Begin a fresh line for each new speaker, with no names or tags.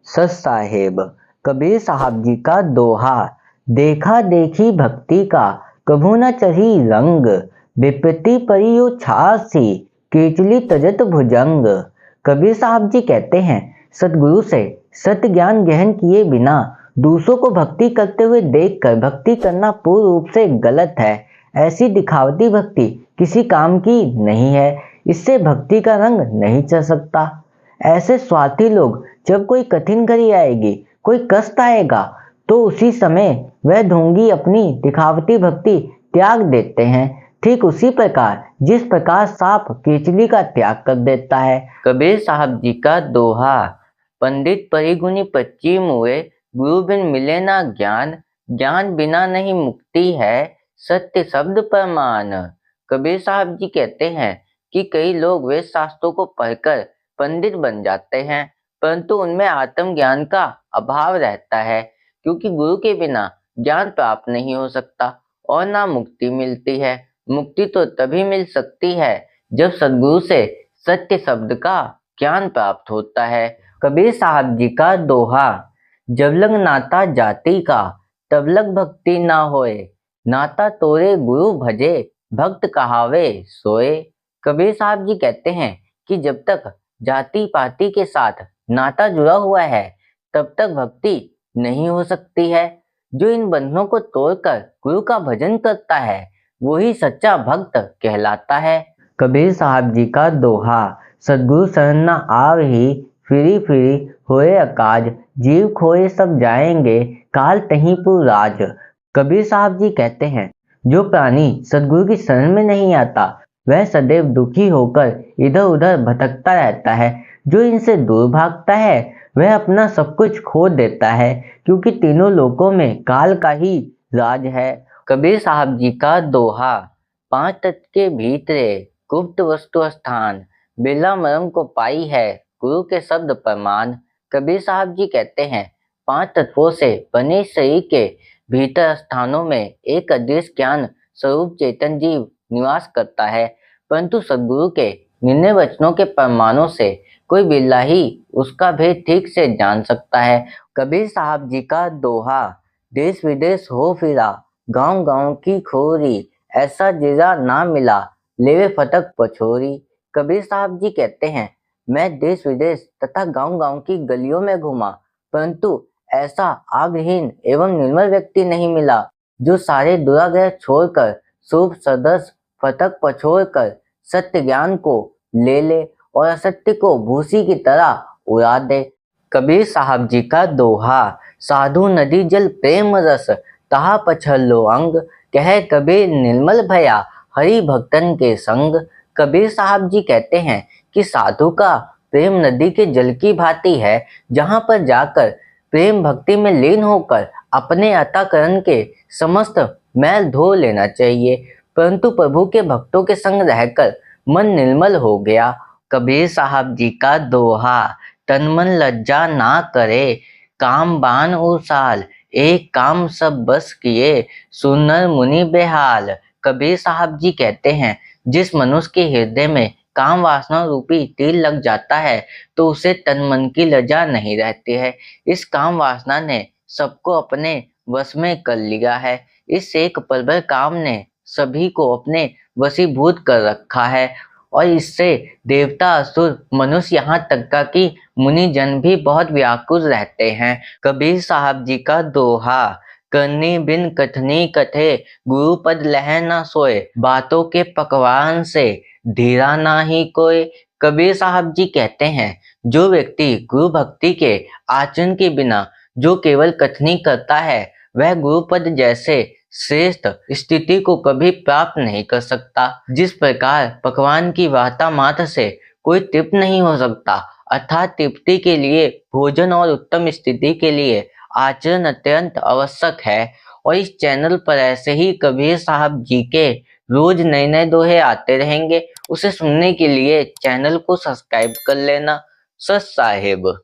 सच साहेब। कबीर साहब जी का दोहा। देखा देखी भक्ति का कभू न चढ़ी रंग, विपत्ति परी यो छासी केचली तजत भुजंग। कबीर साहब जी कहते हैं, सतगुरु से सत्य ज्ञान ग्रहण किए बिना दूसरों को भक्ति करते हुए देखकर भक्ति करना पूर्ण रूप से गलत है। ऐसी दिखावटी भक्ति किसी काम की नहीं है। इससे भक्ति का रंग नहीं चढ़ सकता। ऐसे स्वार्थी लोग जब कोई कठिन घड़ी आएगी, कोई कष्ट आएगा, तो उसी समय वह ढोंगी अपनी दिखावटी भक्ति त्याग देते हैं। ठीक उसी प्रकार जिस प्रकार सांप केचली का त्याग कर देता है। कबीर साहब जी का दोहा। पंडित परिगुणी पच्ची मुए, गुरु बिन मिले ना ज्ञान, ज्ञान बिना नहीं मुक्ति है, सत्य शब्द प्रमाण। कबीर साहब जी कहते हैं कि कई लोग वेद शास्त्रों को पढ़कर पंडित बन जाते हैं, परंतु उनमें आत्मज्ञान का अभाव रहता है, क्योंकि गुरु के बिना ज्ञान प्राप्त नहीं हो सकता और ना मुक्ति मिलती है। मुक्ति तो तभी मिल सकती है जब सद्गुरु से सत्य शब्द का ज्ञान प्राप्त होता है। कबीर साहब जी का दोहा। जब लग नाता जाति का, तब लग भक्ति ना होए, नाता तोरे गुरु भजे, भक्त कहावे सोए। कबीर साहब जी कहते हैं कि जब तक जाति पाति के साथ नाता जुड़ा हुआ है, तब तक भक्ति नहीं हो सकती है। जो इन बंधनों को तोड़कर गुरु का भजन करता है, वही सच्चा भक्त कहलाता है। कबीर साहब जी का दोहा। सद्गुरु शरण न आवहि, फिरी फिरी होए अकाज, जीव खोए सब जाएंगे, काल तहीं पुर राज। कबीर साहब जी कहते हैं, जो प्राणी सद्गुरु की शरण में नहीं आता, वह सदैव दुखी होकर इधर उधर भटकता रहता है। जो इनसे दूर भागता है, वह अपना सब कुछ खो देता है, क्योंकि तीनों लोकों में काल का ही राज है। कबीर साहब जी का दोहा। पांच तत्व के भीतरे गुप्त वस्तु स्थान, बिरला मरम को पाई है, गुरु के शब्द प्रमाण। कबीर साहब जी कहते हैं, पांच तत्वों से बने शरीर के भीतर स्थानों में एक अदृश्य ज्ञान स्वरूप चेतन जीव निवास करता है, परंतु सद्गुरु के निर्णय वचनों के प्रमाणों से कोई बिरला ही उसका भेद ठीक से जान सकता है। कबीर साहब जी का दोहा। देश विदेश हो फिरा, गांव गांव की खोरी, ऐसा जीरा ना मिला, लेवे फटक पछोरी। कबीर साहब जी कहते हैं, मैं देश विदेश तथा गांव गांव की गलियों में घूमा, परंतु ऐसा आगहीन एवं निर्मल व्यक्ति नहीं मिला जो सारे दुराग्रह छोड़कर शुभ सदस्य फटक पछोड़कर सत्य ज्ञान को ले ले और असत्य को भूसी की तरह उड़ा दे। कबीर साहब जी का दोहा। साधु नदी जल प्रेम रस, तहा पछल्लो अंग, कहे कबीर निर्मल भया, हरि भक्तन के संग। कबीर साहब जी कहते हैं कि साधु का प्रेम नदी के जल की भांति है, जहां पर जाकर प्रेम भक्ति में लीन होकर अपने अंतःकरण के समस्त मैल धो लेना चाहिए, परंतु प्रभु के भक्तों के संग रहकर मन निर्मल हो गया। कबीर साहब जी का दोहा। तन मन लज्जा ना करे, काम बान उसाल, एक काम सब बस किए, सुनर मुनि बेहाल। कबीर साहब जी कहते हैं, जिस मनुष्य के हृदय में काम वासना रूपी तीर लग जाता है, तो उसे तन मन की लज्जा नहीं रहती है। इस काम वासना ने सबको अपने वश में कर लिया है। इस एक प्रबल काम ने सभी को अपने वशीभूत कर रखा है, और इससे देवता असुर मनुष्य यहाँ तक का कि मुनि जन भी बहुत व्याकुल रहते हैं। कबीर साहब जी का दोहा। करनी बिन कथनी कथे, गुरु पद लह ना सोए, बातों के पकवान से धीरा ना ही कोई। कबीर साहब जी कहते हैं, जो व्यक्ति गुरु भक्ति के आचरण के बिना जो केवल कथनी करता है, वह गुरुपद जैसे श्रेष्ठ स्थिति को कभी प्राप्त नहीं कर सकता। जिस प्रकार पकवान की वार्ता मात्र से कोई तृप्त नहीं हो सकता, अर्थात तृप्ति के लिए भोजन और उत्तम स्थिति के लिए आचरण अत्यंत आवश्यक है। और इस चैनल पर ऐसे ही कबीर साहब जी के रोज नए नए दोहे आते रहेंगे। उसे सुनने के लिए चैनल को सब्सक्राइब कर लेना। सत साहेब।